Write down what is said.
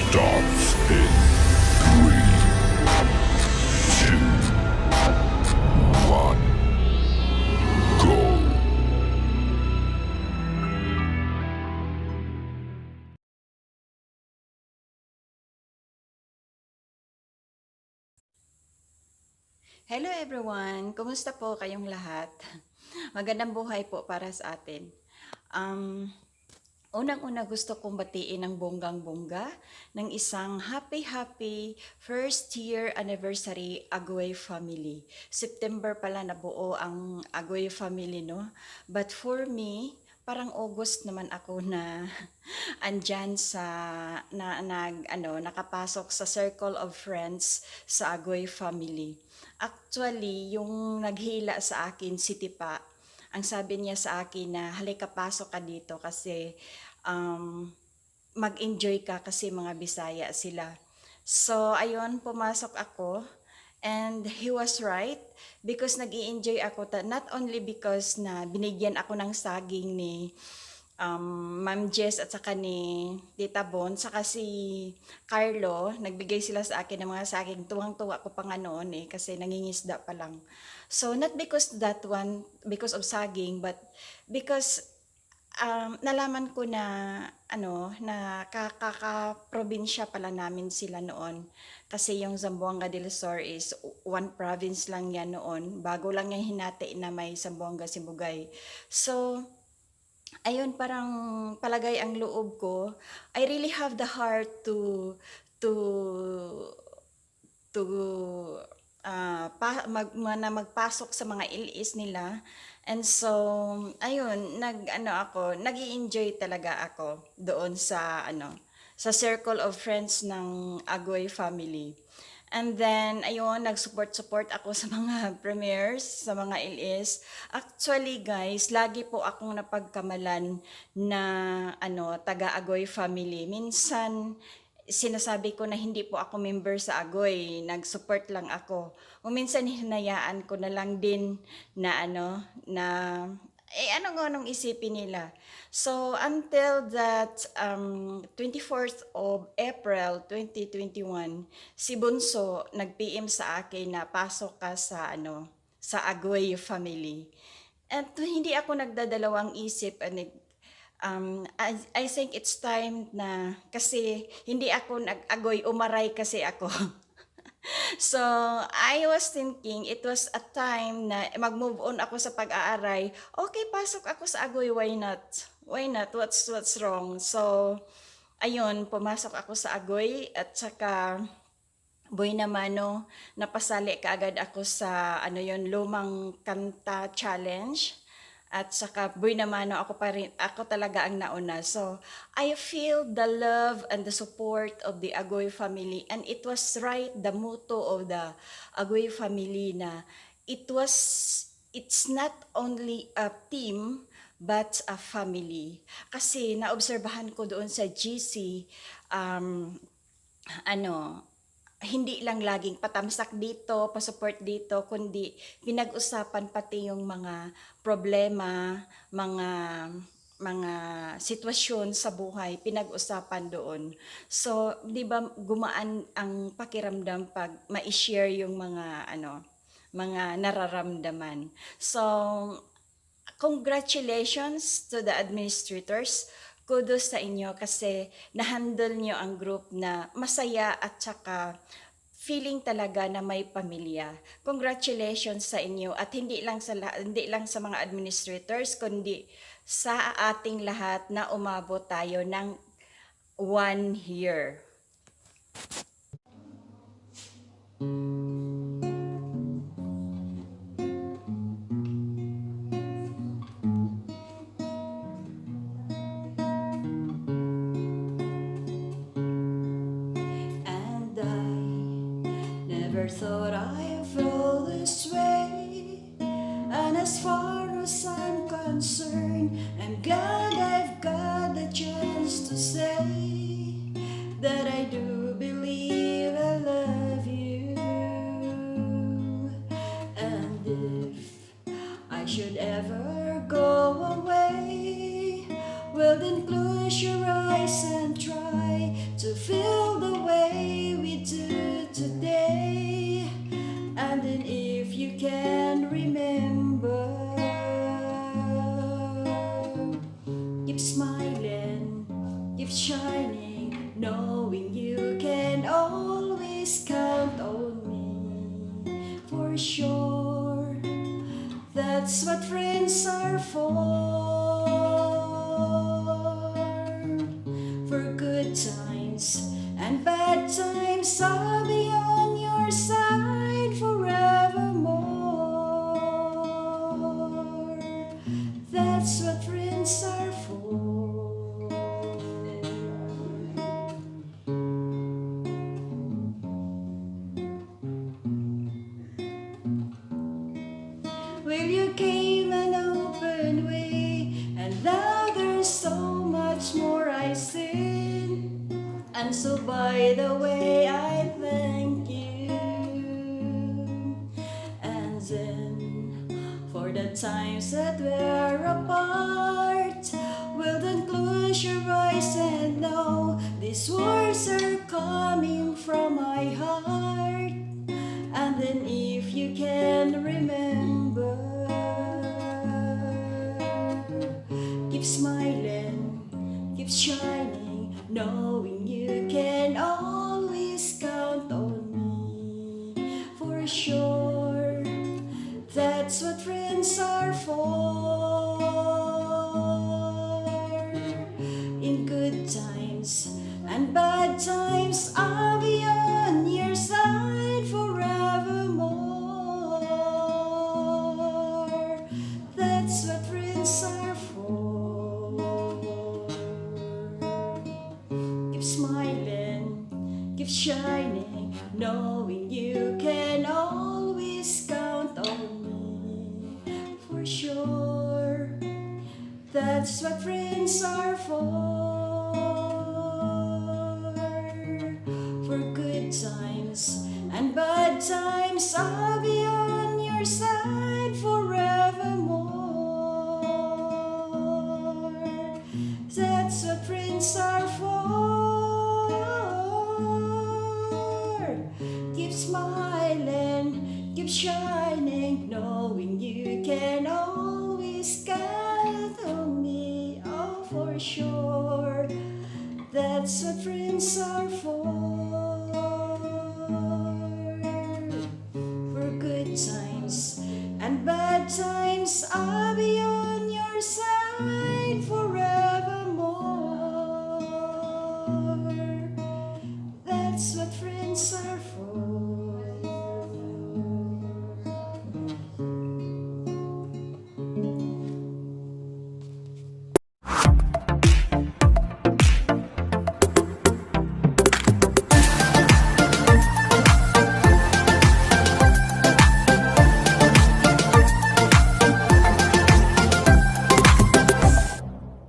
starts in 3, 2, 1, go. Hello everyone! Kumusta po kayong lahat? Magandang buhay po para sa atin. Um, Unang-una gusto kong batiin ng bonggang-bongga ng isang happy first year anniversary Agoy family. September pala nabuo ang Agoy family, no? But for me, parang August naman ako na andyan sa nakapasok sa circle of friends sa Agoy family. Actually, yung naghila sa akin si Tipa, ang sabi niya sa akin na halika pasok ka dito kasi um, mag-enjoy ka kasi mga Bisaya sila. So, ayun, pumasok ako and he was right because nag enjoy ako not only because na binigyan ako ng saging ni Ma'am Jess at saka ni Tita Bon, saka si Carlo, nagbigay sila sa akin ng mga saging. Tuwang-tuwa ko pa nga noon kasi nangingisda pa lang. So, not because that one, because of saging, but because nalaman ko na na kaka-probinsya pala namin sila noon. Kasi yung Zamboanga del Sur is one province lang yan noon. Bago lang yung hinati na may Zamboanga Sibugay. So, ayun parang palagay ang loob ko. I really have the heart to to magpasok sa mga ilis nila. And so, ayun, nag-enjoy talaga ako doon sa sa circle of friends ng Agoy family. And then, ayun, nag-support ako sa mga premieres, sa mga LS. Actually, guys, lagi po akong napagkamalan na taga-Agoy family. Minsan, sinasabi ko na hindi po ako member sa Agoy, nag-support lang ako. O minsan hinayaan ko na lang din na ano nga nung isipin nila. So until that 24th of April 2021, si Bunso nag-PM sa akin na pasok ka sa sa Agoy family. At hindi ako nagdadalawang isip I think it's time na kasi hindi ako nag-agoy, umaray kasi ako. So, I was thinking it was a time na mag-move on ako sa pag-aaray. Okay, pasok ako sa agoy, why not? Why not? What's wrong? So, ayun, pumasok ako sa agoy at saka Boy Namano, napasali kaagad ako sa lumang kanta challenge. At saka Boy Namano, ako talaga ang nauna. So, I feel the love and the support of the Agoy family. And it was right, the motto of the Agoy family na it's not only a team, but a family. Kasi naobserbahan ko doon sa GC, um, ano, hindi lang laging patamsak dito, pa-support dito, kundi pinag-usapan pati yung mga problema, mga mga sitwasyon sa buhay pinag-usapan doon. So, 'di ba gumaan ang pakiramdam pag ma-share yung mga nararamdaman. So, congratulations to the administrators. Kudos sa inyo kasi na-handle nyo ang group na masaya at saka feeling talaga na may pamilya. Congratulations sa inyo at hindi lang sa mga administrators kundi sa ating lahat na umabot tayo ng 1 year. And I never thought I'd feel this way. And as far as I'm concerned, I'm glad I've got the chance to say that I do believe I love you. And if I should ever go away, well then close your eyes and try to feel the Keep shining, knowing you can always count on me. For sure, that's what friends are for. For good times and bad times, I'll be on your side forevermore. That's what friends are for. Will you came an open way, and now there's so much more I sin. And so by the way, I thank you. And then for the times that we're apart, well then close your eyes and know these words are coming from my heart. And then if you can remember, keep smiling, keep shining, knowing you can always count on me. For sure, that's what friends are for. In good times and bad times, I'll be on your side forevermore. That's what friends are for. Keep smiling, keep shining, knowing you can always count on me. For sure, that's what friends are for. For good times and bad times, I'll be on your side forevermore. That's what friends are for. Keep smiling, keep shining, knowing you can always count on me. Oh, for sure, that's what friends are for.